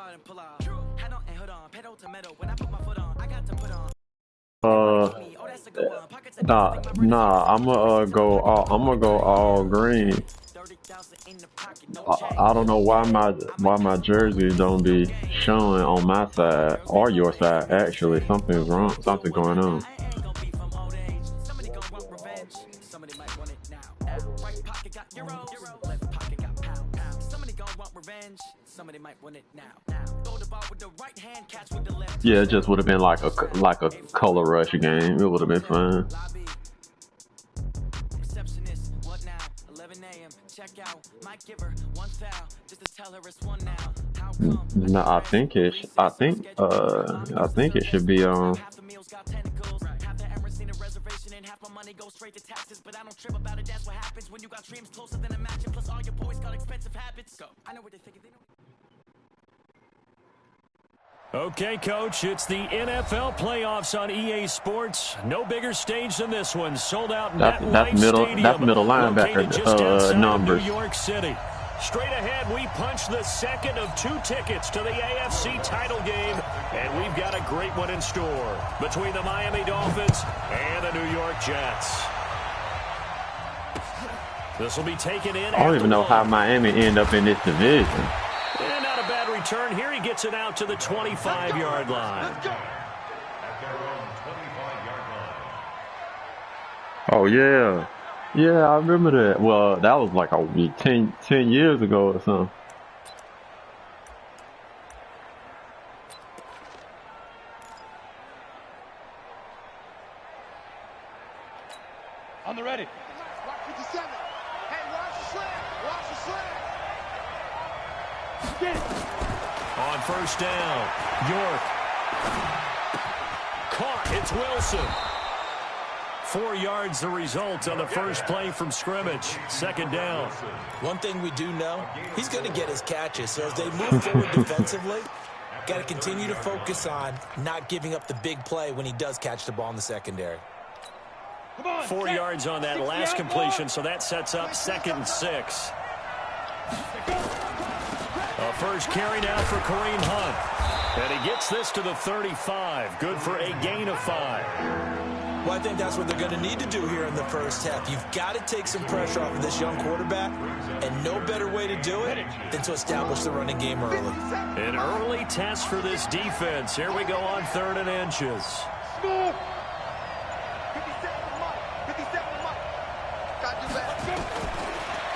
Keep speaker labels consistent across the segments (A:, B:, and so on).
A: I'm gonna go all green. I don't know why my jersey don't be showing on my side or your side. Actually, something's wrong. Something going on. Yeah, it just would have been like a color rush game. It would have been fun. No, I think it should be on.
B: Okay, Coach, it's the NFL playoffs on EA Sports. No bigger stage than this one. Sold out MetLife Stadium.
A: That's middle linebacker numbers.
B: New York City. Straight ahead, we punch the second of 2 tickets to the AFC title game, and we've got a great one in store between the Miami Dolphins and the New York Jets. This will be taken in.
A: I don't even know how Miami end up in this division.
B: And not a bad return. Here he gets it out to the 25-yard line.
A: Oh, yeah. Yeah, I remember that. Well, that was like 10 years ago or something.
C: On the ready. Watch 57. Hey, watch the slant. Watch the slant.
B: On first down, York. Caught. It's Wilson. 4 yards the result on the first play from scrimmage. Second down.
D: One thing we do know, he's going to get his catches. So as they move forward defensively, got to continue to focus on not giving up the big play when he does catch the ball in the secondary.
B: 4 yards on that last completion, so that sets up 2nd and 6. A first carry now for Kareem Hunt. And he gets this to the 35. Good for a gain of 5.
D: Well, I think that's what they're going to need to do here in the first half. You've got to take some pressure off of this young quarterback, and no better way to do it than to establish the running game early.
B: An early test for this defense. Here we go on 3rd and inches.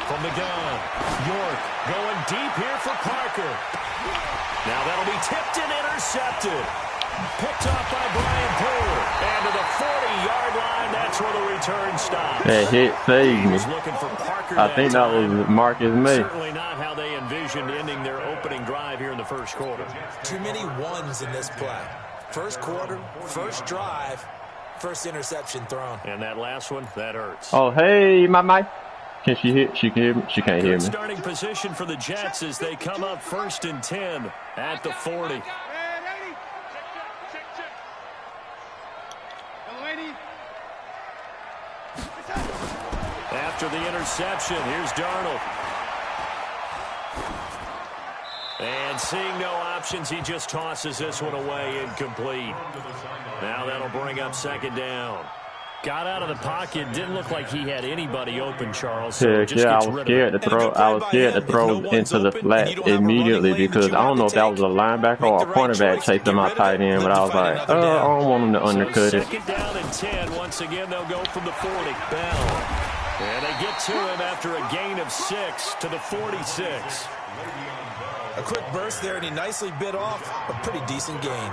B: From the gun, York going deep here for Parker. Now that'll be tipped and intercepted. Picked off by Brian Poole. And to the 40-yard line, that's where the return stops.
A: That hit saved me. I think that was Marcus May.
B: Certainly not how they envisioned ending their opening drive here in the first quarter.
D: Too many ones in this play. First quarter, first drive, first interception thrown.
B: And that last one, that hurts.
A: Oh, hey, my. Can she hear? She can hear me. She can't hear me.
B: Starting position for the Jets as they come up 1st and 10 at the 40. After the interception, here's Darnold. And seeing no options, he just tosses this one away incomplete. Now that'll bring up 2nd down. Got out of the pocket. Didn't look like he had anybody open, Charles. So
A: I was scared to throw. I was scared to throw into the flat immediately because I don't know if that was a linebacker or a cornerback chasing my tight end, but I was like, I don't want him to undercut it.
B: 2nd down and 10. Once again, they'll go from the 40. Bell. And they get to him after a gain of 6 to the 46.
D: A quick burst there, and he nicely bit off a pretty decent gain.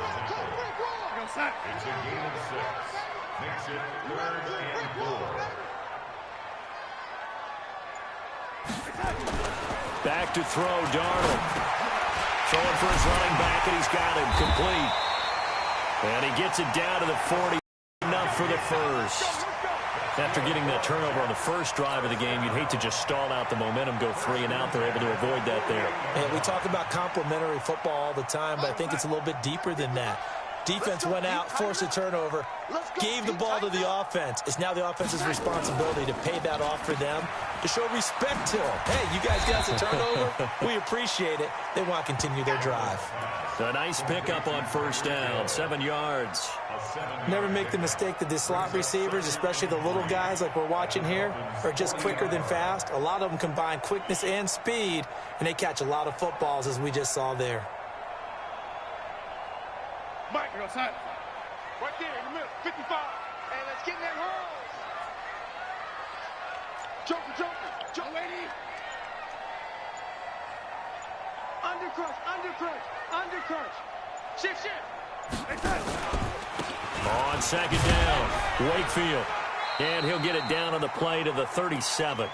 B: Back to throw, Darnold. Throwing for his running back, and he's got him complete. And he gets it down to the 40. Enough for the first. After getting that turnover on the first drive of the game, you'd hate to just stall out the momentum, go 3 and out. They're able to avoid that there.
D: And we talk about complementary football all the time, but I think it's a little bit deeper than that. Defense went out, forced a turnover, gave the ball to the offense. It's now the offense's responsibility to pay that off for them to show respect to him. Hey, you guys got a turnover? We appreciate it. They want to continue their drive.
B: A nice pickup on first down, 7 yards.
D: Never make the mistake that the slot receivers, especially the little guys like we're watching here, are just quicker than fast. A lot of them combine quickness and speed, and they catch a lot of footballs, as we just saw there.
C: Mike, you're outside. Right there in the middle, 55. Hey, let's get in that hole. Joker, lady. Undercrush. Shift.
B: On second down, Wakefield. And he'll get it down on the play to the 37.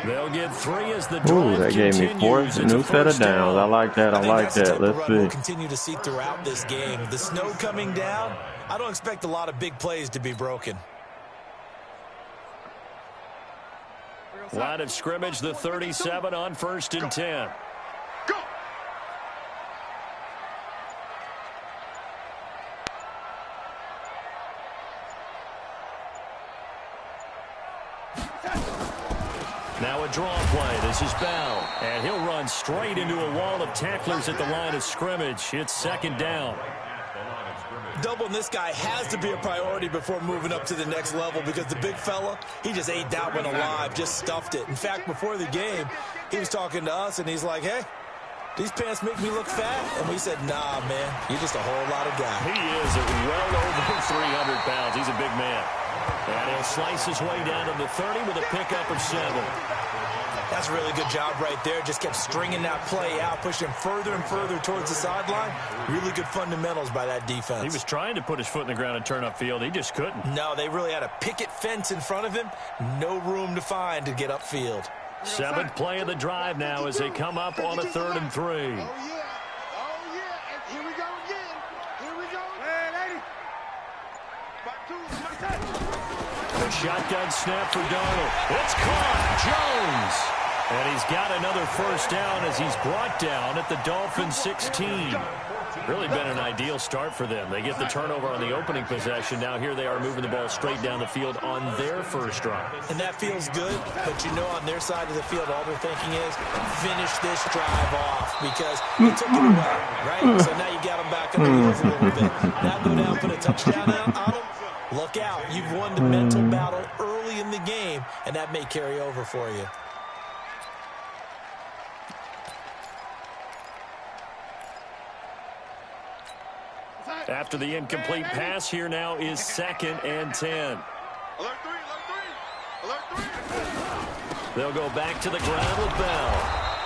B: They'll get 3 as the drive
A: Ooh, that gave me 4th, new set of downs. I like that. I like that. Let's see.
D: We'll continue to see throughout this game. The snow coming down, I don't expect a lot of big plays to be broken.
B: Line of scrimmage, the 37 on 1st and 10.
C: Go.
B: Now a draw play. This is Bell. And he'll run straight into a wall of tacklers at the line of scrimmage. It's 2nd down.
D: Doubling this guy has to be a priority before moving up to the next level, because the big fella, he just ate that one alive, just stuffed it. In fact, before the game, he was talking to us, and he's like, hey, these pants make me look fat? And we said, nah, man, you're just a whole lot of guy.
B: He is at well over 300 pounds. He's a big man. And he'll slice his way down to the 30 with a pickup of 7.
D: That's a really good job right there. Just kept stringing that play out, pushing him further and further towards the sideline. Really good fundamentals by that defense.
B: He was trying to put his foot in the ground and turn upfield. He just couldn't.
D: No, they really had a picket fence in front of him. No room to find to get upfield.
B: 7th play of the drive now as they come up on a 3rd and 3.
C: Oh, yeah. And here we go again. Hey, lady.
B: The shotgun snap for Darnold. It's caught. Jones. And he's got another 1st down as he's brought down at the Dolphins 16. Really been an ideal start for them. They get the turnover on the opening possession. Now here they are moving the ball straight down the field on their first drive.
D: And that feels good, but you know on their side of the field all they're thinking is finish this drive off, because they took it away, right? So now you got them back on the heels a little bit. Now go down, put a touchdown on them. Look out. You've won the mental battle early in the game, and that may carry over for you.
B: After the incomplete pass, here now is 2nd and 10.
C: Alert 3.
B: They'll go back to the ground with Bell.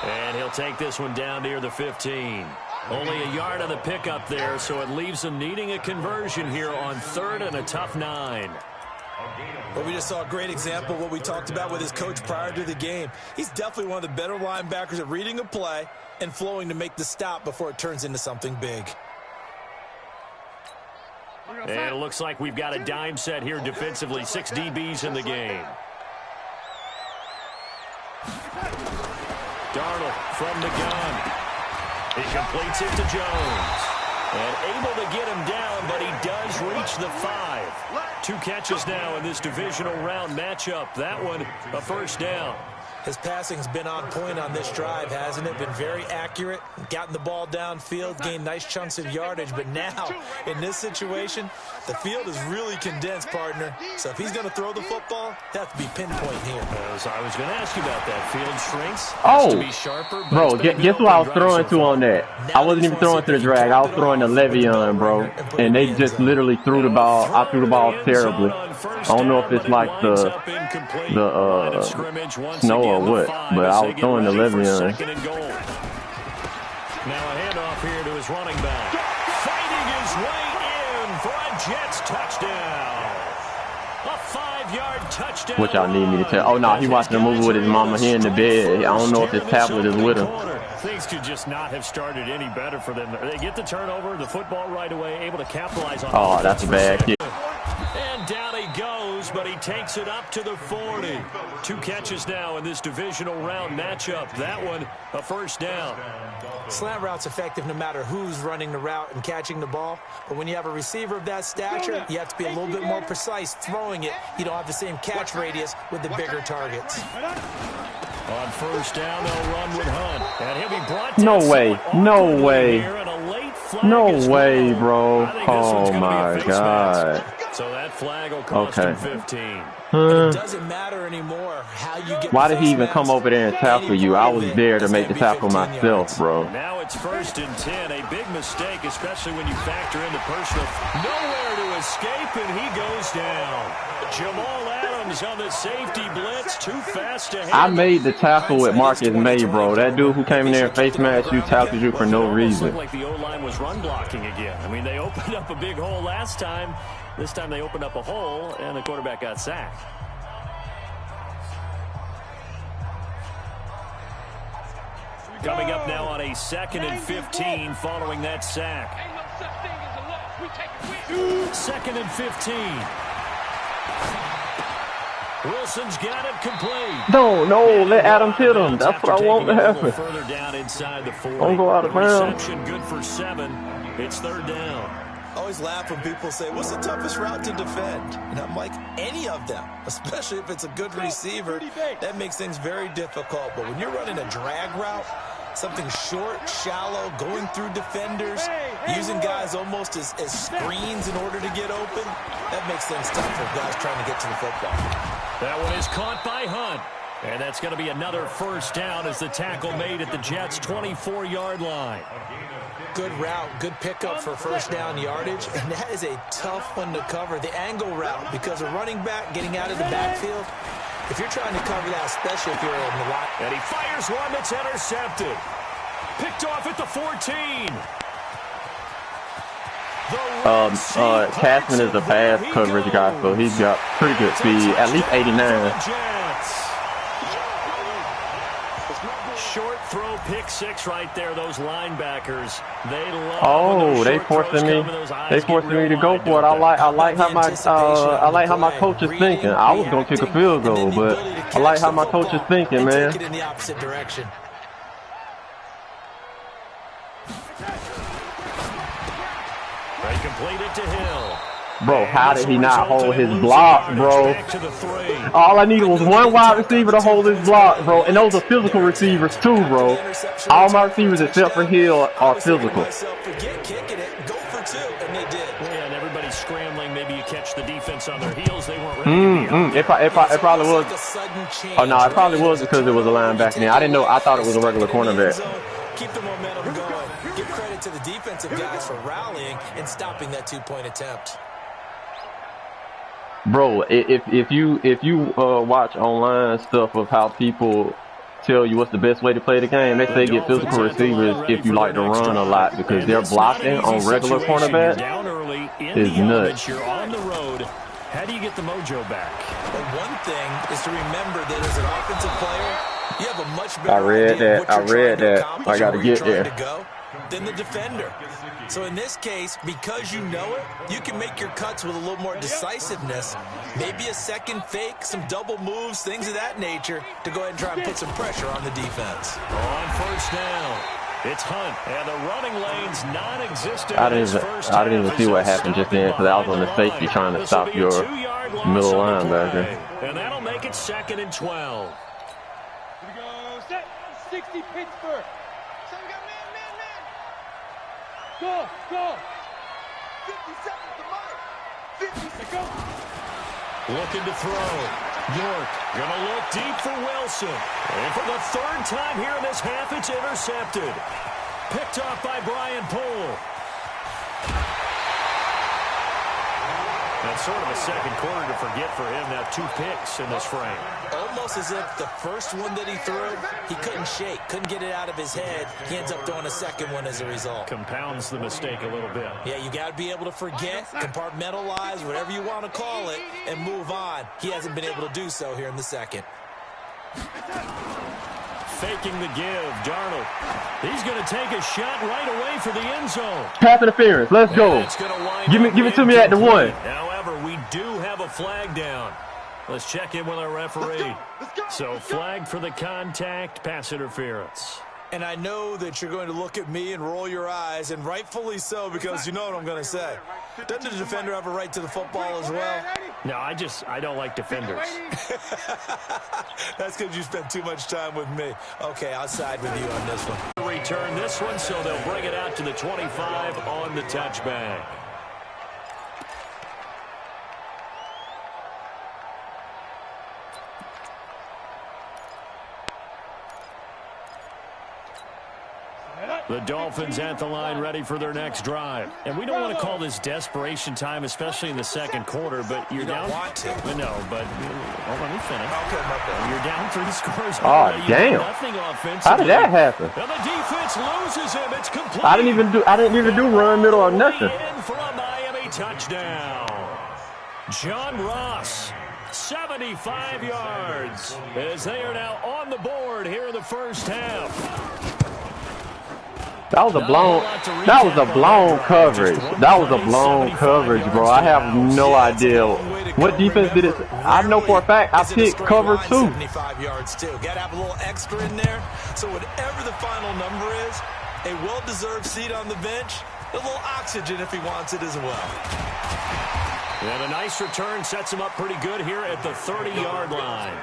B: And he'll take this one down near the 15. Only a yard on the pickup there, so it leaves them needing a conversion here on 3rd and a tough 9.
D: Well, we just saw a great example of what we talked about with his coach prior to the game. He's definitely one of the better linebackers at reading a play and flowing to make the stop before it turns into something big.
B: And it looks like we've got a dime set here defensively. 6 DBs in the game. Darnold from the gun. He completes it to Jones. And able to get him down, but he does reach the 5. 2 catches now in this divisional round matchup. That one, a 1st down.
D: His passing's been on point on this drive, hasn't it? Been very accurate, gotten the ball downfield, gained nice chunks of yardage. But now, in this situation, the field is really condensed, partner. So if he's going to throw the football, it has to be pinpoint here.
B: So I was going to ask you about that. Field shrinks, has to be sharper.
A: Bro, guess what I was throwing to on that? I wasn't even throwing to the drag. I was throwing to Le'Veon, bro. And they just literally threw the ball. I threw the ball terribly. I don't know if it's like the snow or what, but I was throwing to Le'Veon.
B: Now a handoff here to his running back. Fighting his way in for a Jets touchdown. A 5-yard touchdown.
A: What y'all need me to tell? Oh, no, he watching a movie with his mama here in the bed. I don't know if his tablet is with him.
B: Things could just not have started any better for them. They get the turnover, the football right away, able to capitalize on it.
A: Oh, that's a bad kick.
B: And down he goes goes, but he takes it up to the 40. 2 catches now in this divisional round matchup. That one, a first down.
D: Slant route's effective no matter who's running the route and catching the ball. But when you have a receiver of that stature, you have to be a little bit more precise throwing it. You don't have the same catch radius with the bigger targets.
B: On first down, they'll run with Hunt. And he'll be brought down.
A: No way. No way. No way, bro. Oh, my God.
B: So that flag will cost him 15.
D: It doesn't matter anymore how you get.
A: Why did he even come over there and tackle you? I was there to make the tackle myself, bro.
B: Now it's 1st and 10. A big mistake, especially when you factor in the personal. Nowhere to escape, and he goes down. Jamal Adams on the safety blitz. Too fast to handle.
A: I made the tackle with Marcus May, bro. That dude who came in there and face masked you tackled you for no reason.
B: Looked like the O-line was run blocking again. I mean, they opened up a big hole last time. This time they opened up a hole, and the quarterback got sacked. Coming up now on a 2nd and 15 following that sack. 2nd and 15. Wilson's got it complete.
A: No, let Adams hit him. That's what I want to happen.
B: Further down inside the 40.
A: Don't go out of bounds.
B: Reception good for 7. It's 3rd down.
D: I always laugh when people say, what's the toughest route to defend? And I'm like, any of them, especially if it's a good receiver. That makes things very difficult. But when you're running a drag route, something short, shallow, going through defenders, using guys almost as screens in order to get open, that makes things tough for guys trying to get to the football.
B: That one is caught by Hunt. And that's going to be another first down as the tackle made at the Jets' 24-yard line.
D: Good route, good pickup for first down yardage, and that is a tough one to cover, the angle route, because a running back getting out of the backfield, if you're trying to cover that, especially if you're in the line.
B: And he fires one that's intercepted. Picked off at the 14.
A: Cashman is a pass coverage guy, so he's got pretty good speed, at least 89.
B: Short throw, pick 6 right there. Those linebackers, they love.
A: They forcing me to go for it. I like how my coach is thinking. I was gonna kick a field goal, but I like how my coach is thinking, man.
D: Take it in the opposite direction.
B: They complete it to Hill.
A: Bro, how did he not hold his block, bro? All I needed was one wide receiver to hold his block, bro. And those are physical receivers too, bro. All my receivers except for Hill are physical.
B: And everybody's scrambling. Maybe you catch the defense on their heels. They weren't ready.
A: It probably was. Oh, no, it probably was because it was a linebacker. I didn't know. I thought it was a regular cornerback.
D: Keep the momentum going. Give credit to the defensive guys for rallying and stopping that 2-point attempt.
A: Bro, if you watch online stuff of how people tell you what's the best way to play the game, they say get physical receivers if you like to run a lot because their blocking on regular cornerback is nuts.
B: You're on the road. How do you get the mojo back?
D: Well, one thing is to remember that as an offensive player, you have a much better
A: I read that. I got to get there.
D: Than the defender. So in this case, because you know it, you can make your cuts with a little more decisiveness. Maybe a second fake, some double moves, things of that nature to go ahead and try and put some pressure on the defense.
B: On first down, it's Hunt, and the running lane's non-existent.
A: I didn't even see what happened just then because I was on the safety trying to stop your middle linebacker.
B: And that'll make it 2nd and 12.
C: Here we go. Set. 60 Pittsburgh. Go, go. 57 to Mike. 50 go.
B: Looking to throw. York gonna look deep for Wilson. And for the 3rd time here in this half, it's intercepted. Picked off by Brian Poole. That's sort of a second quarter to forget for him. Now 2 picks in this frame.
D: Almost as if the first one that he threw, he couldn't shake, couldn't get it out of his head. He ends up throwing a second one as a result.
B: Compounds the mistake a little bit.
D: Yeah, you got to be able to forget, compartmentalize, whatever you want to call it, and move on. He hasn't been able to do so here in the second.
B: Faking the give, Darnold. He's going to take a shot right away for the end zone.
A: Pass interference. Let's go. Give it to me at the 1.
B: However, we do have a flag down. Let's check in with our referee. So flag for the contact, pass interference.
D: And I know that you're going to look at me and roll your eyes, and rightfully so, because you know what I'm going to say. Doesn't the defender have a right to the football as well?
B: No, I don't like defenders.
D: That's because you spent too much time with me. Okay, I'll side with you on this one.
B: Return this one, so they'll bring it out to the 25 on the touchback. The Dolphins at the line ready for their next drive. And we don't want to call this desperation time, especially in the second quarter, but you're down.
D: You don't want to.
B: No, but let me finish.
D: Okay, my bad.
B: You're down 3 scores.
A: Oh, damn.
B: Nothing offensively.
A: How did that happen?
B: And the defense loses him. It's complete.
A: I didn't even do run, middle, or nothing.
B: In for a Miami touchdown. John Ross, 75 yards, as they are now on the board here in the first half.
A: That was a blown coverage. That was a blown coverage, bro. I have no idea what defense did it. I know for a fact I picked cover 2.
D: 75 yards too. Got to have a little extra in there. So whatever the final number is, a well-deserved seat on the bench, a little oxygen if he wants it as well.
B: And a nice return sets him up pretty good here at the 30-yard line.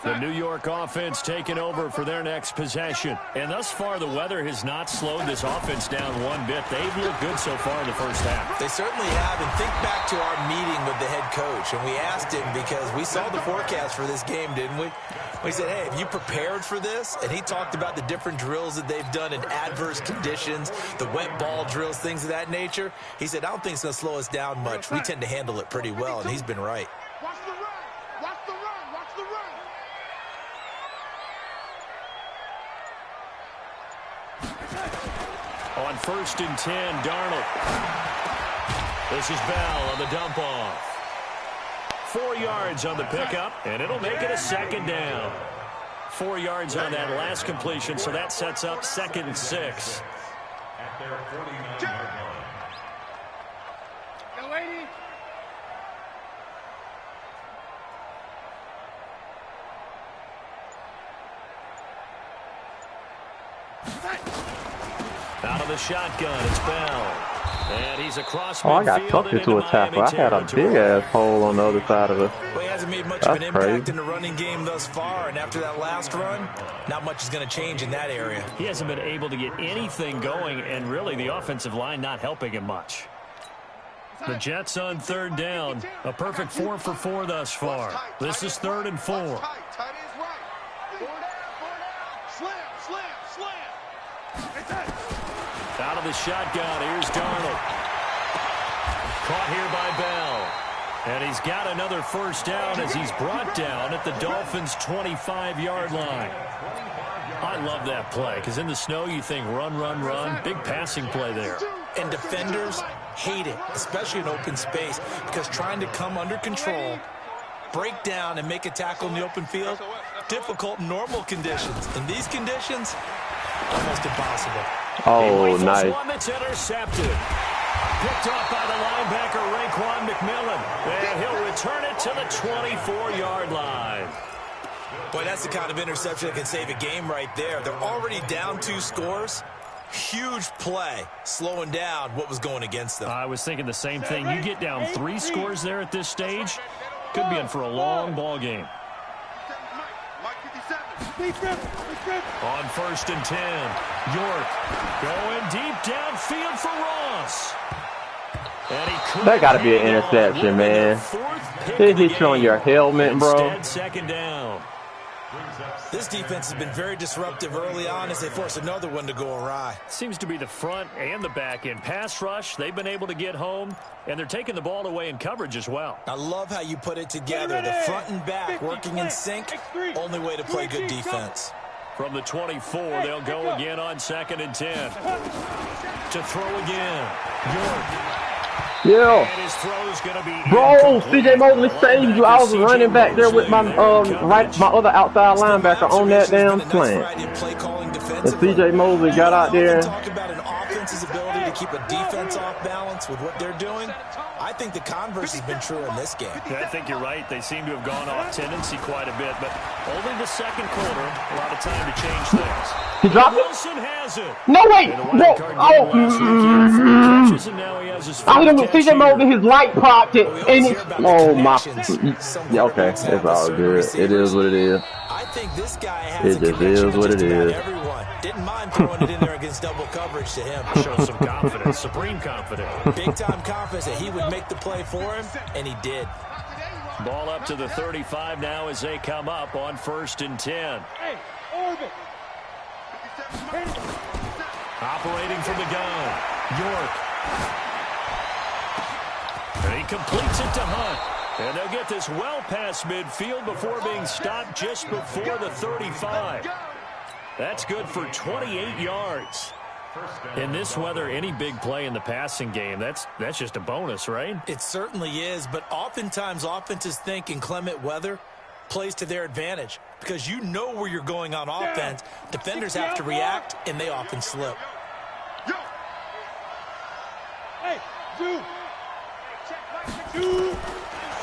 B: The New York offense taking over for their next possession. And thus far, the weather has not slowed this offense down one bit. They've looked good so far in the first half.
D: They certainly have. And think back to our meeting with the head coach. And we asked him, because we saw the forecast for this game, didn't we? We said, hey, have you prepared for this? And he talked about the different drills that they've done in adverse conditions, the wet ball drills, things of that nature. He said, I don't think it's going to slow us down much. We tend to handle it pretty well, and he's been right.
C: Watch the run. Watch the run. Watch the run.
B: On 1st and 10, Darnold. This is Bell on the dump off. 4 yards on the pickup, and it'll make it a second down. 4 yards on that last completion, so that sets up 2nd and 6.
C: At their 49-yard line. Go, 80.
B: Out of the shotgun, it's Bell. And he's across
A: Oh, I got tucked into a tackle. I had a big-ass hole on the other side of it.
D: Well, he hasn't made much of an impact in the running game thus far, and after that last run, not much is going to change in that area.
B: He hasn't been able to get anything going, and really the offensive line not helping him much. The Jets on 3rd down. A perfect 4 for 4 thus far. This is 3rd and 4.
C: Tight is right. 4 down. Slam. It's it.
B: Out of the shotgun, here's Darnold. Caught here by Bell. And he's got another first down as he's brought down at the Dolphins' 25-yard line. I love that play, because in the snow you think run. Big passing play there.
D: And defenders hate it, especially in open space, because trying to come under control, break down, and make a tackle in the open field, difficult in normal conditions. In these conditions, almost impossible.
A: Oh, nice.
B: One that's intercepted. Picked off by the linebacker, Raekwon McMillan. And he'll return it to the 24-yard line.
D: Boy, that's the kind of interception that can save a game right there. They're already down 2 scores. Huge play, slowing down what was going against them.
B: I was thinking the same thing. You get down 3 scores there at this stage, could be in for a long ball game. On 1st and 10, York going deep downfield for Ross.
A: That got to be an interception, man. They hit you on your helmet, bro.
B: Instead, 2nd down.
D: This defense has been very disruptive early on as they force another one to go awry.
B: Seems to be the front and the back end. Pass rush, they've been able to get home, and they're taking the ball away in coverage as well.
D: I love how you put it together. The front and back working in sync. Only way to play good defense.
B: From the 24, they'll go again on 2nd and 10. To throw again, York.
A: Yeah. Bro, CJ Mosley saved you. I was running back there with my my other outside linebacker on that damn slant. And CJ Mosley got out there.
D: Talk about an offense's ability to keep a defense off balance with what they're doing. I think the converse has been true in this game.
B: Yeah, I think you're right. They seem to have gone off tendency quite a bit, but only the second quarter, a lot of time to change things.
A: He dropped it?
B: Wilson has it.
A: No, wait. No. Oh. I hit him with CJ Mosley, his light popped it, and it. Oh, my. Yeah, okay. It's all good. It is what it is.
D: I think this guy has
A: it just is what it is.
D: Everyone didn't mind throwing it in there against double coverage to him.
B: Shows some confidence, supreme confidence.
D: Big time confidence that he would make the play for him, and he did.
B: Ball up to the 35 now as they come up on 1st and 10. Operating from the gun, York. And he completes it to Hunt. And they'll get this well past midfield before being stopped just before the 35. That's good for 28 yards. In this weather, any big play in the passing game, that's just a bonus, right?
D: It certainly is, but oftentimes offenses think in clement weather plays to their advantage because you know where you're going on offense. Defenders have to react, and they often slip.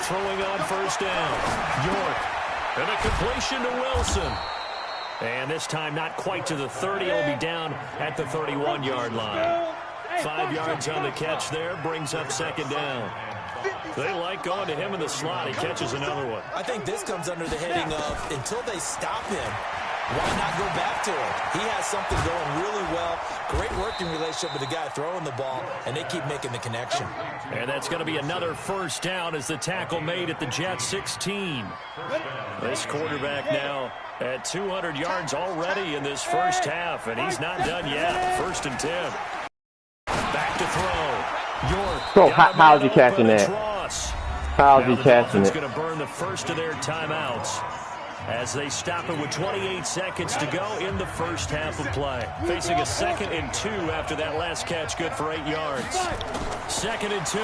B: Throwing on 1st down, York. And a completion to Wilson. And this time not quite to the 30. He'll be down at the 31-yard line. 5 yards on the catch there. Brings up 2nd down. They like going to him in the slot. He catches another one.
D: I think this comes under the heading of until they stop him, why not go back to him? He has something going really well. Great working relationship with the guy throwing the ball, and they keep making the connection.
B: And that's going to be another 1st down as the tackle made at the Jets 16. This quarterback now at 200 yards already in this first half, and he's not done yet. 1st and 10. Back to throw. York.
A: So how's he catching that? How's he catching it?
B: Going to burn the first of their timeouts as they stop it with 28 seconds to go in the first half of play. Facing a 2nd and 2 after that last catch, good for 8 yards. 2nd and 2.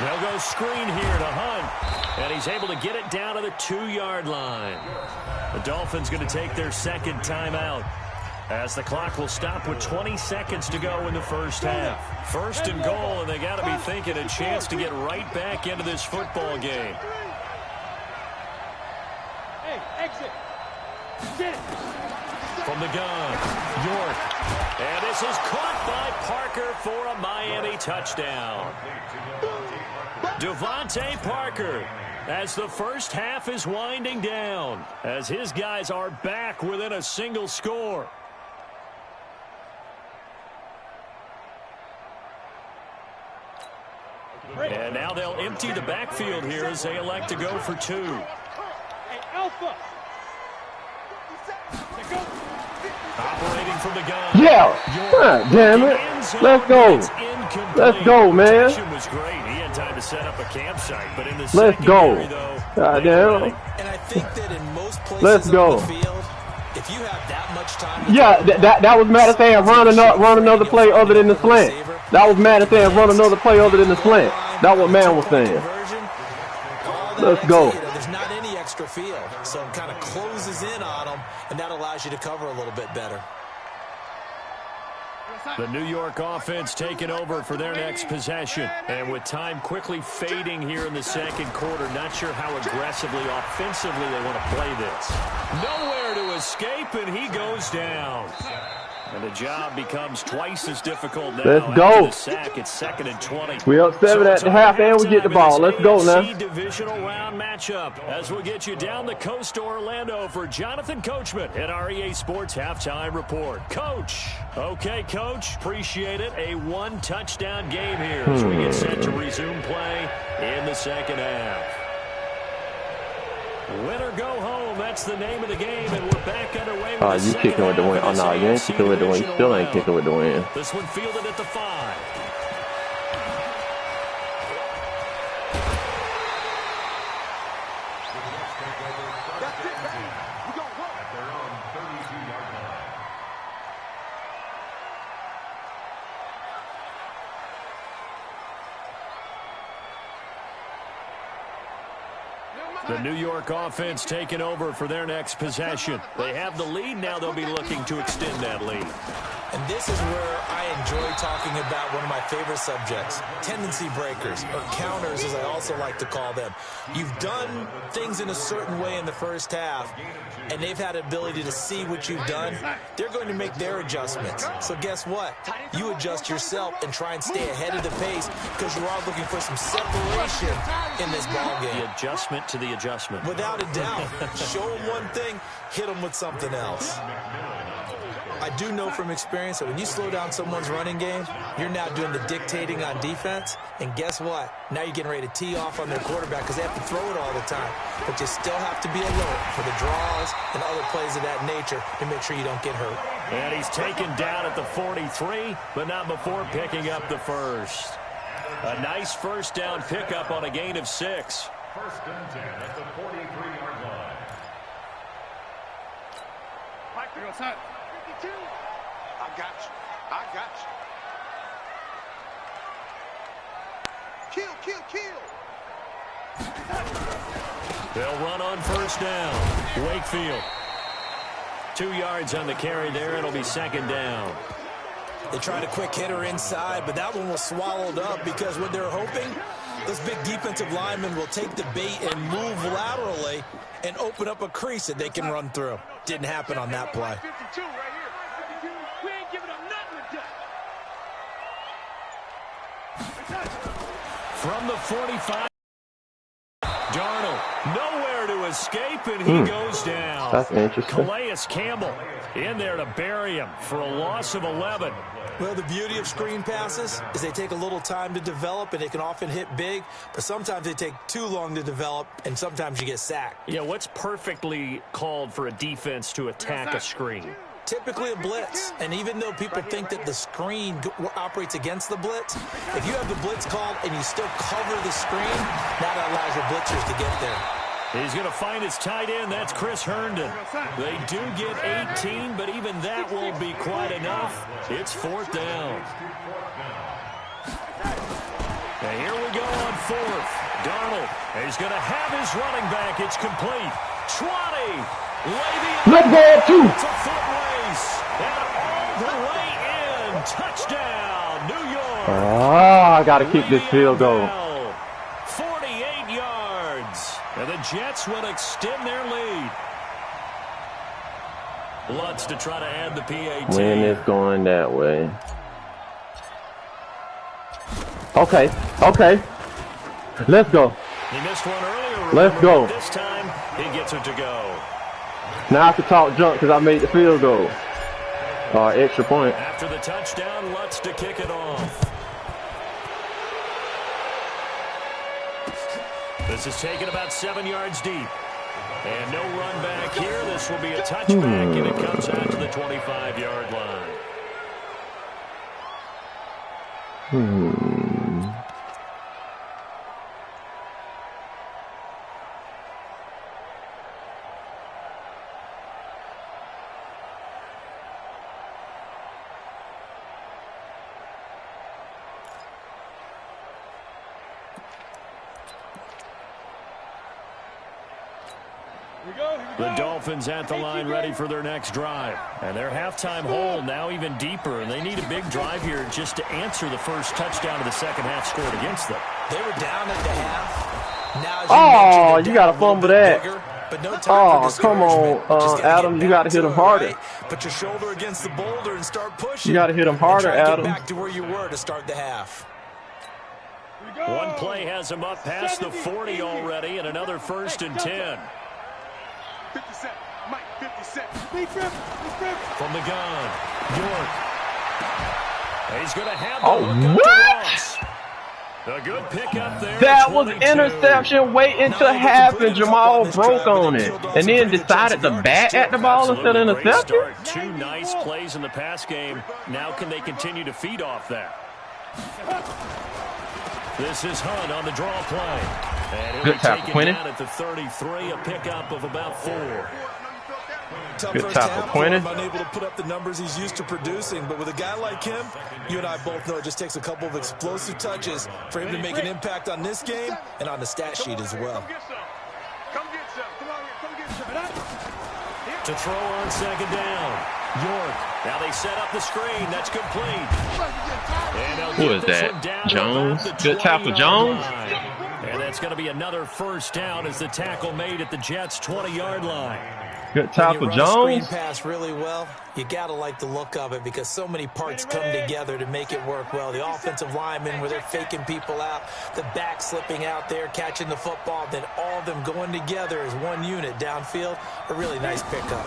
B: They'll go screen here to Hunt, and he's able to get it down to the 2-yard line. The Dolphins going to take their 2nd timeout as the clock will stop with 20 seconds to go in the first half. 1st and goal, and they got to be thinking a chance to get right back into this football game. From the gun, York. And this is caught by Parker for a Miami touchdown. Devontae Parker, as the first half is winding down, as his guys are back within a single score. And now they'll empty the backfield here as they elect to go for 2. Operating from the gun.
A: Yeah. God damn it. Let's go. Let's go, man.
B: Was great. He had time to set up a campsite, but in the
A: Let's go. God damn.
D: And I think that in most places
A: Let's go.
D: on the field, if you have that much time,
A: yeah, that was Madison run another play other than the slant. That was Madison run another play other than the slant. That's what man was saying. Let's go.
D: There's not any extra field, so it kind of closes in on them, and that allows you to cover a little bit better.
B: The New York offense taking over for their next possession. And with time quickly fading here in the second quarter, not sure how aggressively, offensively they want to play this. Nowhere to escape, and he goes down. And the job becomes twice as difficult now.
A: Let's go.
B: The sack, it's 2nd and 20.
A: We up 7 at the half, and we get the ball. Let's go now.
B: Divisional round matchup as we'll get you down the coast to Orlando for Jonathan Coachman at our EA Sports Halftime Report. Coach. Okay, Coach. Appreciate it. A 1-touchdown game here as we get set to resume play in the second half. Win or go home, that's the name of the game, and we're back underway with
A: you kicking with the win. Oh, no, you ain't kicking with the win. You still ain't kicking with the win.
B: This one fielded at the 5. The New York offense taking over for their next possession. They have the lead. Now they'll be looking to extend that lead.
D: And this is where I enjoy talking about one of my favorite subjects, tendency breakers, or counters as I also like to call them. You've done things in a certain way in the first half, and they've had the ability to see what you've done. They're going to make their adjustments. So guess what? You adjust yourself and try and stay ahead of the pace because you are looking for some separation in this ballgame.
B: The adjustment to the adjustment.
D: Without a doubt. Show them one thing, hit them with something else. I do know from experience that when you slow down someone's running game, you're now doing the dictating on defense. And guess what? Now you're getting ready to tee off on their quarterback because they have to throw it all the time. But you still have to be alert for the draws and other plays of that nature to make sure you don't get hurt.
B: And he's taken down at the 43, but not before picking up the first. A nice first down pickup on a gain of 6.
C: First and 10 at the 43-yard line. Mike, go outside. 52. I got you. I got you. Kill, kill, kill.
B: They'll run on first down. Wakefield. 2 yards on the carry there. It'll be second down.
D: They tried a quick hitter inside, but that one was swallowed up because what they're hoping, this big defensive lineman will take the bait and move laterally and open up a crease that they can run through. Didn't happen on that play.
C: 52 right here. 52. We ain't giving up nothing today.
B: From the 45, Darnold nowhere to escape, and he goes down.
A: That's interesting.
B: Calais Campbell in there to bury him for a loss of 11.
D: Well, the beauty of screen passes is they take a little time to develop, and they can often hit big, but sometimes they take too long to develop, and sometimes you get sacked.
B: Yeah, what's perfectly called for a defense to attack a screen?
D: Typically a blitz, and even though people think that the screen operates against the blitz, if you have the blitz called and you still cover the screen, that allows your blitzers to get there.
B: He's going to find his tight end. That's Chris Herndon. They do get 18, but even that won't be quite enough. It's fourth down. And here we go on fourth. Darnold, he's going to have his running back. It's complete. 20.
A: Let's go up two.
B: It's a foot race. And all the way in. Touchdown, New York.
A: I got to kick this field goal.
B: 48 yards. And the Jets will extend their lead. Lutz to try to add the PAT.
A: When it's going that way. Okay. Let's go.
B: He missed one earlier.
A: Let's go.
B: This time, he gets it to go.
A: Now I can talk junk because I made the field goal. Extra point.
B: After the touchdown, Lutz to kick it off. This is taken about 7 yards deep. And no run back here. This will be a touchback, and it comes out to the 25-yard line. The Dolphins at the line ready for their next drive. And their halftime hole now even deeper, and they need a big drive here just to answer the first touchdown of the second half scored against them.
D: They were down at the half. Now,
A: You got to fumble that.
D: Bigger, but no time for
A: come on,
D: Just
A: Adam, you got to hit him harder.
D: Right? Put your shoulder against the boulder and start pushing.
A: You got to hit him harder,
D: and try to
A: Adam.
D: get back to where you were to start the half.
B: One play has him up past the 40 already, and another first and 10.
C: 57. Mike, 57.
B: From the gun, York. He's going to have the hook
A: what?
B: up to Ross. A good pickup there.
A: That was
B: 22.
A: interception waiting to happen. Jamal broke on it and then decided to bat at the ball instead of
B: Absolutely great
A: interception.
B: start. 2 nice plays in the pass game. Now can they continue to feed off that? This is Hunt on the draw play. And he'll
A: Good
B: be
A: tackle,
B: taken
A: Quentin.
B: down at the 33, a pickup of about 4.
D: Tough
A: Good
D: first
A: tackle,
D: half for
A: Quentin.
D: him, unable to put up the numbers he's used to producing. But with a guy like him, you and I both know it just takes a couple of explosive touches for him to make an impact on this game and on the stat sheet as well.
B: To throw on second down. York. Now they set up the screen. That's complete.
A: Who is that? Jones? Good tackle, Jones?
B: And that's going to be another first down as the tackle made at the Jets' 20-yard line.
A: Good tackle,
D: Jones. Screen
A: Jones.
D: pass really well. You got to like the look of it because so many parts come together to make it work well. The offensive linemen where they're faking people out, the back slipping out there, catching the football, then all of them going together as one unit downfield. A really nice pickup.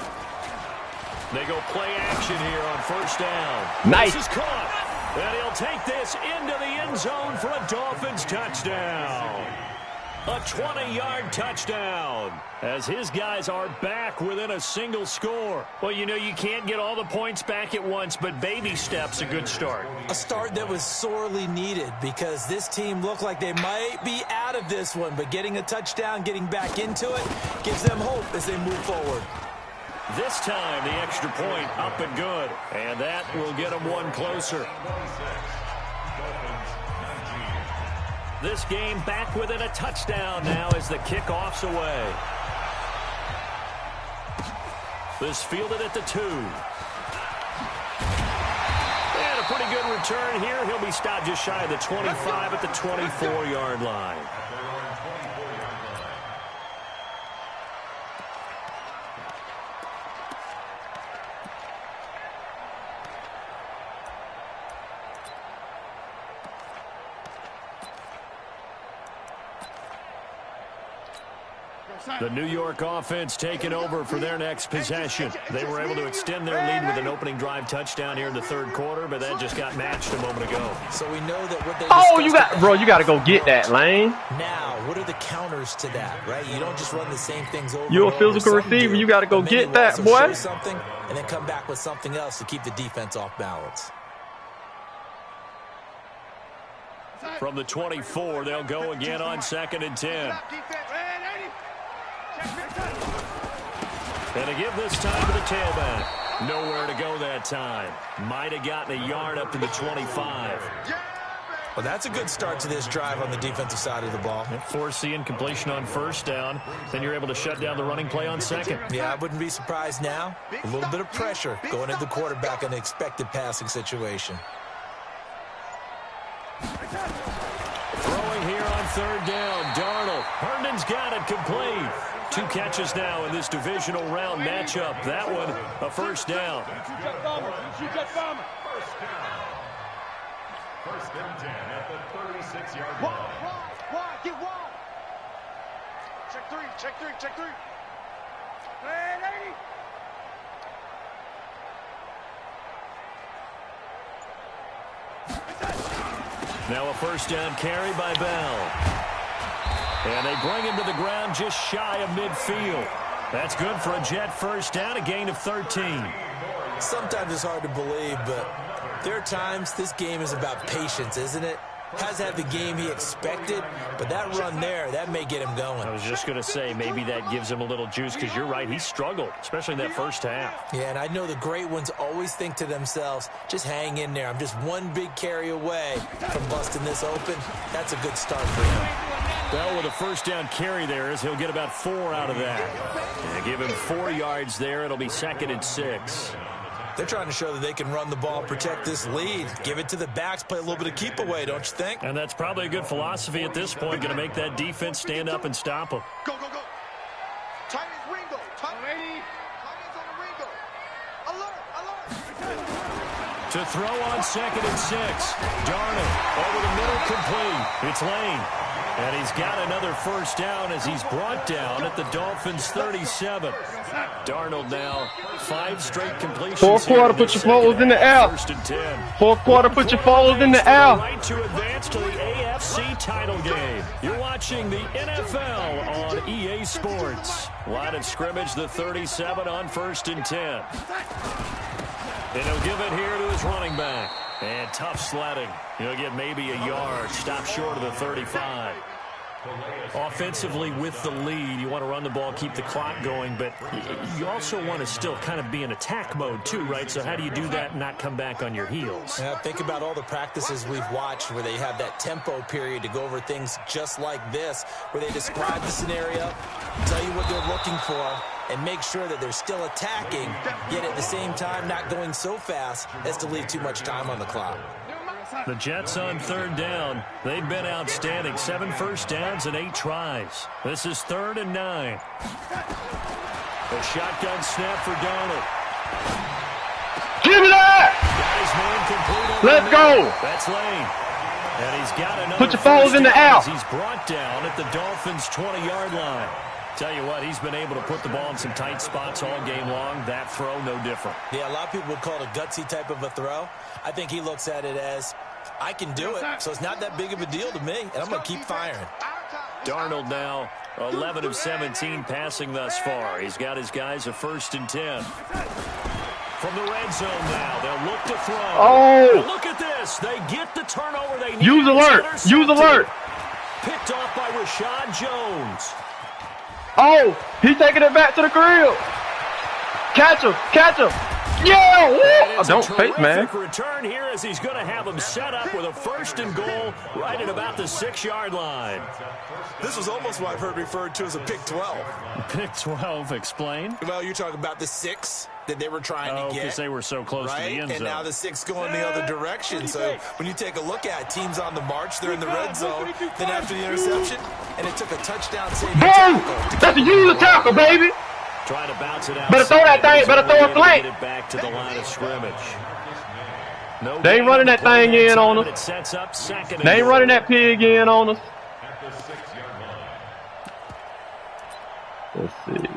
B: They go play action here on first down.
A: Nice.
B: This is caught. And he'll take this into the end zone for a Dolphins touchdown. A 20-yard touchdown as his guys are back within a single score. Well, you know, you can't get all the points back at once, but baby steps a good start.
D: A start that was sorely needed because this team looked like they might be out of this one, but getting a touchdown, getting back into it, gives them hope as they move forward.
B: This time, the extra point up and good, and that will get them one closer. This game back within a touchdown now as the kickoff's away. This fielded at the 2. And a pretty good return here. He'll be stopped just shy of the 25 at the 24-yard line. The New York offense taking over for their next possession. They were able to extend their lead with an opening drive touchdown here in the third quarter, but that just got matched a moment ago.
D: So we know that what they
A: You got to go get that, Lane.
D: Now, what are the counters to that, right? You don't just run the same things over.
A: You're a physical receiver. You got to go get that, boy.
D: Something and then come back with something else to keep the defense off balance.
B: From the 24, they'll go again on 2nd and 10. And to give this time to the tailback. Nowhere to go that time. Might have gotten a yard up to the 25.
D: Well, that's a good start to this drive on the defensive side of the ball.
B: Force the incompletion on first down. Then you're able to shut down the running play on second.
D: Yeah, I wouldn't be surprised now. A little bit of pressure going into the quarterback in an expected passing situation.
B: Throwing here on third down. Darnold. Herndon's got it complete. 2 catches now in this divisional round matchup. That one, a first down.
C: First and 10 at the 36-yard line. Wide, get wide. Check 3, check 3, check 3. And
B: 80. Now a first down carry by Bell. And they bring him to the ground just shy of midfield. That's good for a Jet first down, a gain of 13.
D: Sometimes it's hard to believe, but there are times this game is about patience, isn't it? Has had the game he expected, but that run there, that may get him going.
B: I was just going to say, maybe that gives him a little juice, because you're right, he struggled, especially in that first half.
D: Yeah, and I know the great ones always think to themselves, just hang in there. I'm just one big carry away from busting this open. That's a good start for him.
B: Well, with a first down carry there, is he'll get about 4 out of that. And give him 4 yards there. It'll be 2nd and 6.
D: They're trying to show that they can run the ball, protect this lead, give it to the backs, play a little bit of keep away, don't you think?
B: And that's probably a good philosophy at this point, going to make that defense stand up and stop them.
C: Go, go, go. Tight is Ringo. Tight is on the Ringo. Alert, alert.
B: To throw on 2nd and 6. Darnold over the middle, complete. It's Lane. And he's got another first down as he's brought down at the Dolphins' 37. Darnold now 5 straight completions.
A: Fourth quarter, put your followers in the air.
B: 1st and 10.
A: Fourth quarter, put your followers in the air.
B: Right to advance to the AFC title game. You're watching the NFL on EA Sports. Line of scrimmage, the 37 on 1st and 10. And he'll give it here to his running back. And tough sledding. He'll get maybe a yard. Stop short of the 35. Offensively with the lead, you want to run the ball, keep the clock going, but you also want to still kind of be in attack mode too, right? So how do you do that and not come back on your heels?
D: Yeah, think about all the practices we've watched where they have that tempo period to go over things just like this, where they describe the scenario, tell you what they're looking for, and make sure that they're still attacking, yet at the same time not going so fast as to leave too much time on the clock.
B: The Jets on 3rd down. They've been outstanding. 7 first downs and 8 tries. This is 3rd and 9. A shotgun snap for Darnold.
A: Give me that! Let's go!
B: That's Lane. And he's got another.
A: Put your foes in the air.
B: He's brought down at the Dolphins' 20-yard line. Tell you what, he's been able to put the ball in some tight spots all game long. That throw, no different.
D: Yeah, a lot of people would call it a gutsy type of a throw. I think he looks at it as, I can do it, so it's not that big of a deal to me, and I'm going to keep firing.
B: Darnold now 11 of 17 passing thus far. He's got his guys a 1st and 10. From the red zone now, they'll look to throw.
A: Oh!
B: Now look at this. They get the turnover they need.
A: Use alert. Use alert.
B: Picked off by Rashad Jones.
A: Oh, he's taking it back to the crib. Catch him. Catch him. Yeah. Woo. Don't face, man.
B: Return here as he's going to have him set up with a 1st and goal right at about the 6-yard line.
D: This was almost what I've heard referred to as a pick 12.
B: Pick 12, explain.
D: Well, you're talking about the 6 that they were trying to get.
B: Because they were so close to the end zone.
D: And now the 6 going the other direction. So when you take a look at teams on the march, they're in the red zone. Then after the interception, and it took a touchdown saving tackle.
A: That's a user tackle, baby.
B: Trying to bounce it out.
A: Better throw that thing. Better throw a flank.
B: Get it back to the line of scrimmage. No,
A: they ain't running that thing in on us.
B: It sets up 2nd.
A: They ain't running that pig in on us. Let's see.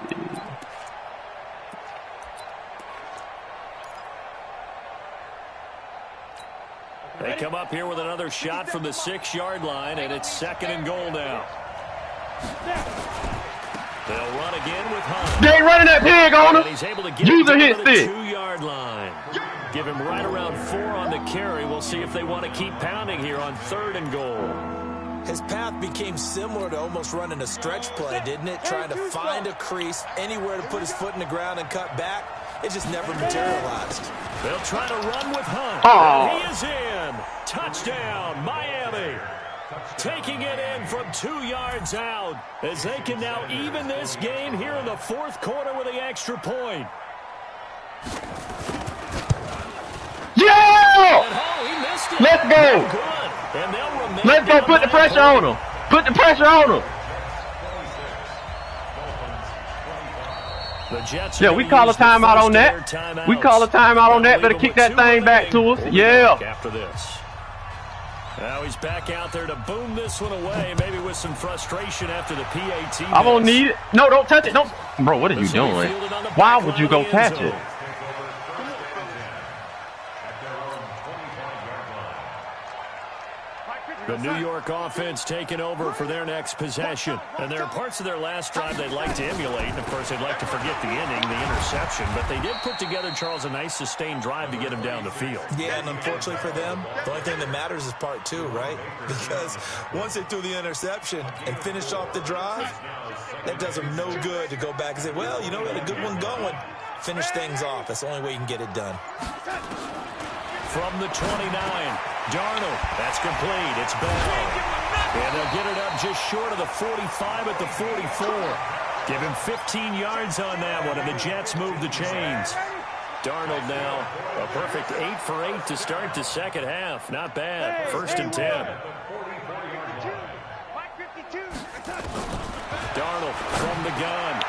B: They come up here with another shot from the 6-yard line, and it's 2nd and goal now. They'll run again with Hunt.
A: They ain't running that pig on us.
B: He's able to get
A: Use a hit
B: the
A: stick.
B: 2-yard line. Give him right around 4 on the carry. We'll see if they want to keep pounding here on 3rd and goal.
D: His path became similar to almost running a stretch play, didn't it? Trying to find a crease, anywhere to put his foot in the ground and cut back. It just never materialized.
B: They'll try to run with Hunt.
A: Oh.
B: And he is in. Touchdown, Miami. Taking it in from 2 yards out as they can now even this game here in the 4th quarter with the extra point.
A: Yeah!
B: He missed it.
A: Let's go.
B: Good. And they'll remain.
A: Let's go. Put the pressure on him. Put the pressure on him.
B: The Jets
A: Yeah, we call a timeout on that. We call a timeout on that. Better kick that thing back to us. Yeah.
B: After this. Now he's back out there to boom this one away, maybe with some frustration after the PAT.
A: I won't need it. No, don't touch it. Don't. Bro, what are you doing? Why would you go catch it?
B: The New York offense taking over for their next possession. And there are parts of their last drive they'd like to emulate. And, of course, they'd like to forget the inning, the interception. But they did put together, Charles, a nice sustained drive to get him down the field.
D: Yeah, and unfortunately for them, the only thing that matters is part 2, right? Because once they threw the interception and finished off the drive, that does them no good to go back and say, well, you know, we had a good one going. Finish things off. That's the only way you can get it done.
B: From the 29, Darnold. That's complete. It's Bell. And they'll get it up just short of the 45 at the 44. Give him 15 yards on that one, and the Jets move the chains. Darnold now a perfect 8 for 8 to start the second half. Not bad. 1st and 10. Darnold from the gun.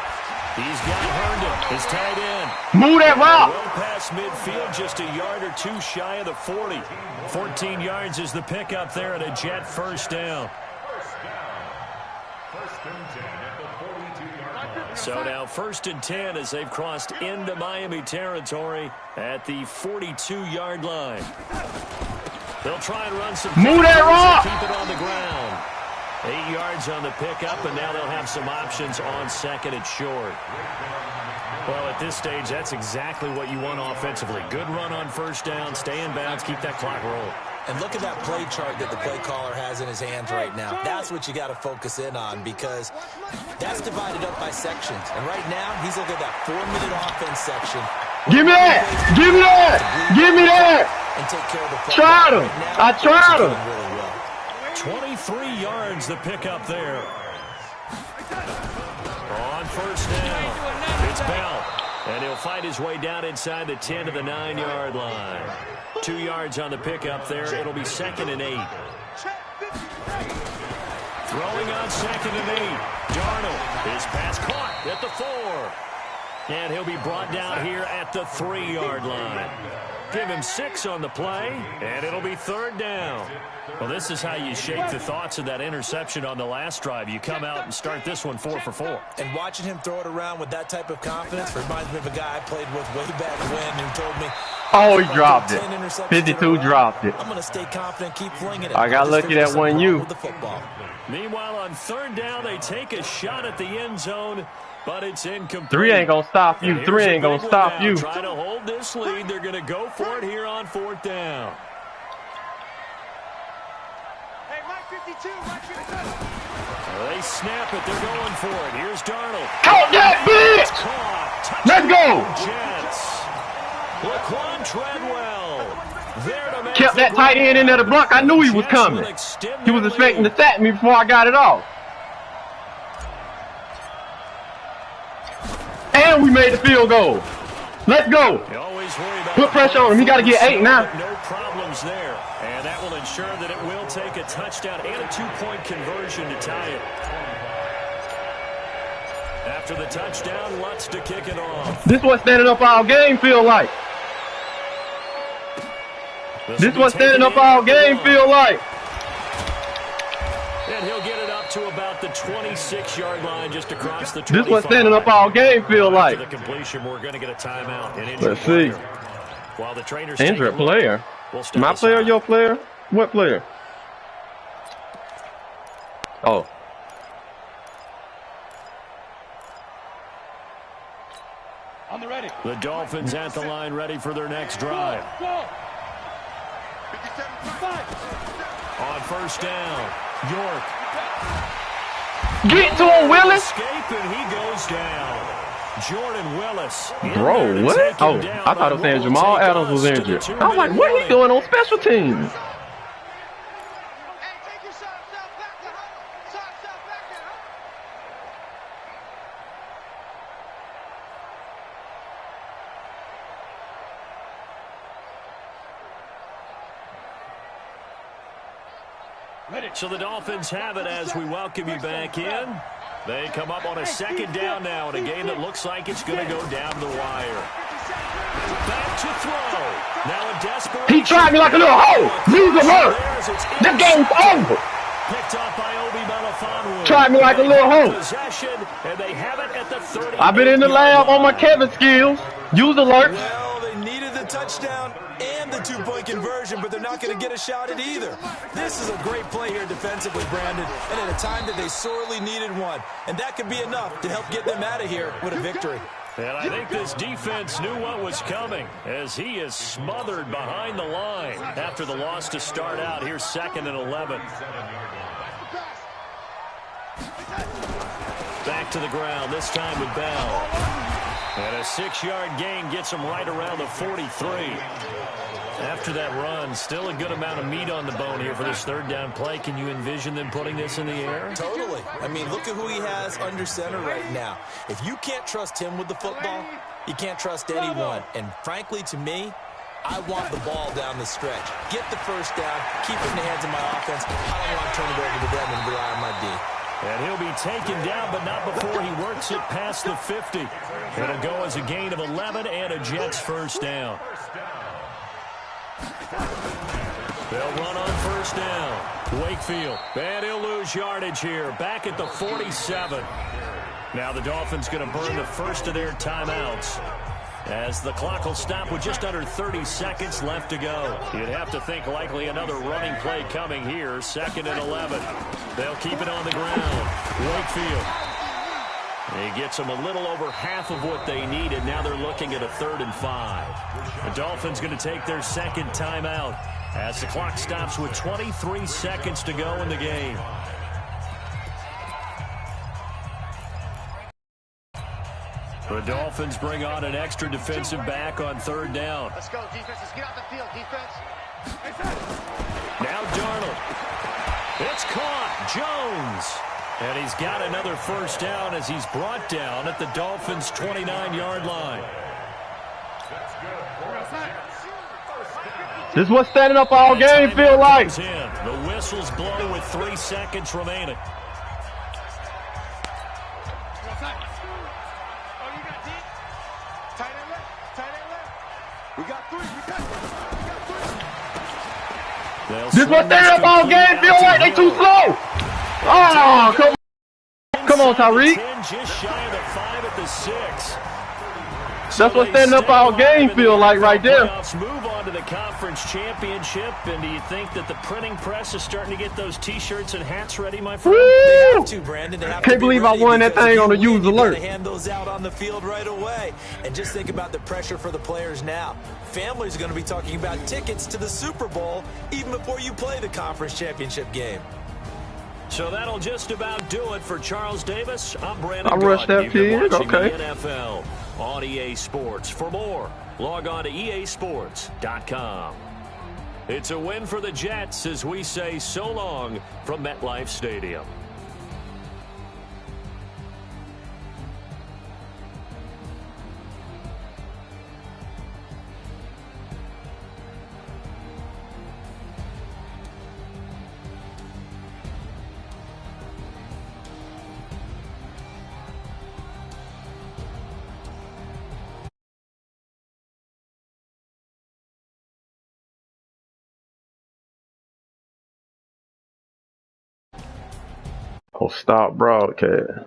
B: He's got Herndon, his tight end.
A: Move that rock.
B: Well past midfield, just a yard or 2 shy of the 40. 14 yards is the pickup there at a Jet 1st down. So now 1st and 10 as they've crossed into Miami territory at the 42-yard line. They'll try and run some.
A: Move that rock.
B: Keep it on the ground. 8 yards on the pickup, and now they'll have some options on 2nd and short. Well, at this stage, that's exactly what you want offensively. Good run on 1st down, stay in bounds, keep that clock rolling.
D: And look at that play chart that the play caller has in his hands right now. That's what you got to focus in on because that's divided up by sections. And right now, he's looking at that 4-minute offense section.
A: Give me that! Give me that! Give me that!
D: And take care of the play.
A: Tried him! I tried him!
D: Really well.
B: 23 yards the pickup there. On 1st down, it's Bell. And he'll fight his way down inside the 10 to the 9-yard line. 2 yards on the pickup there. It'll be 2nd and 8. Throwing on 2nd and 8. Darnold. His pass caught at the 4. And he'll be brought down here at the 3-yard line. Give him 6 on the play, and it'll be 3rd down. Well, this is how you shake the thoughts of that interception on the last drive. You come out and start this one 4 for 4.
D: And watching him throw it around with that type of confidence reminds me of a guy I played with way back when who told me,
A: oh, he dropped it. 52 dropped it.
D: I'm going to stay confident, keep flinging it.
A: I got lucky that one you.
B: Meanwhile, on 3rd down, they take a shot at the end zone, but it's incomplete.
A: 3 ain't going to stop you. 3 ain't going to stop you.
B: Trying to hold this lead. They're going to go for it here on 4th down.
C: Hey, Mike 52, Mike 52.
B: They snap it. They're going for it. Here's Darnold.
A: Count that bitch!
B: Caught.
A: Let's go!
B: Jets. Laquan Treadwell. There to make
A: Kept that tight end in there to block. I knew he was coming. He was expecting to sack me before I got it off. And we made the field goal. Let's go. Put pressure on him. He got to get 8 now.
B: No problems there. And that will ensure that it will take a touchdown and a 2-point conversion to tie it. After the touchdown, Lutz to kick it off.
A: This what standing up our game feel like. This what standing up our game feel like.
B: And he'll get it up to about the 26-yard line just across the 25.
A: This what standing up our game feel like.
B: After the completion, we're going to get a timeout.
A: Let's see.
B: While the trainers
A: injured player. My player, your player? What player? Oh.
C: On the ready.
B: The Dolphins at the line ready for their next drive. On 1st down, York.
A: Get to him, Willis.
B: Escape, and he goes down. Jordan Willis.
A: Bro, what? Oh, I thought it was saying Jamal Adams was injured. I was like, what are he doing on special teams?
B: So the Dolphins have it as we welcome you back in. They come up on a 2nd down now in a game that looks like it's going to go down the wire. Back to throw. Now a desperate.
A: He tried me like a little hoe. Lose alert. The game's over.
B: Picked off by Obi Melifonwu.
A: Tried me like a little hoe.
B: Possession, and they have it at the 30.
A: I've been in the lab on my Kevin skills. Use alert.
D: Well, they needed the touchdown and the 2-point conversion, but they're not going to get a shot at either. This is a great play here defensively, Brandon, and at a time that they sorely needed one. And that could be enough to help get them out of here with a victory.
B: And I think this defense knew what was coming as he is smothered behind the line after the loss to start out. Here's 2nd and 11. Back to the ground, this time with Bell. And a 6-yard gain gets him right around the 43. After that run, still a good amount of meat on the bone here for this 3rd down play. Can you envision them putting this in the air?
D: Totally. I mean, look at who he has under center right now. If you can't trust him with the football, you can't trust anyone. And frankly, to me, I want the ball down the stretch. Get the 1st down, keep it in the hands of my offense. I don't want to turn it over to them and rely on my D.
B: And he'll be taken down, but not before he works it past the 50. It'll go as a gain of 11 and a Jets 1st down. They'll run on 1st down. Wakefield. And he'll lose yardage here. Back at the 47. Now the Dolphins going to burn the first of their timeouts, as the clock will stop with just under 30 seconds left to go. You'd have to think likely another running play coming here. 2nd and 11. They'll keep it on the ground. Wakefield. He gets them a little over half of what they needed. Now they're looking at a 3rd and 5. The Dolphins going to take their 2nd timeout as the clock stops with 23 seconds to go in the game. The Dolphins bring on an extra defensive back on 3rd down.
C: Let's go, defense. Let's get off the field, defense.
B: Now Darnold. It's caught. Jones. And he's got another first down as he's brought down at the Dolphins' 29-yard line.
A: This is what standing up all game feel like.
B: The whistles blow with 3 seconds remaining.
A: This is what standing up all game feel like. They too slow. Oh, come on, Tyreek.
B: Just shy of the 5 at the 6.
A: That's what standing up all game feel like right there.
B: Move on to the conference championship, and do you think that the printing press is starting to get those T-shirts and hats ready, my friend?
D: They have to, Brandon. They have
A: Can't
D: to
A: believe I won that thing on the use alert.
D: Hand those out on the field right away, and just think about the pressure for the players now. Families are going to be talking about tickets to the Super Bowl even before you play the conference championship game.
B: So that'll just about do it for Charles Davis. I'm Brandon.
A: I rushed that kid. Okay.
B: The NFL on EA Sports. For more, log on to easports.com. It's a win for the Jets as we say so long from MetLife Stadium.
A: Oh, stop broadcast.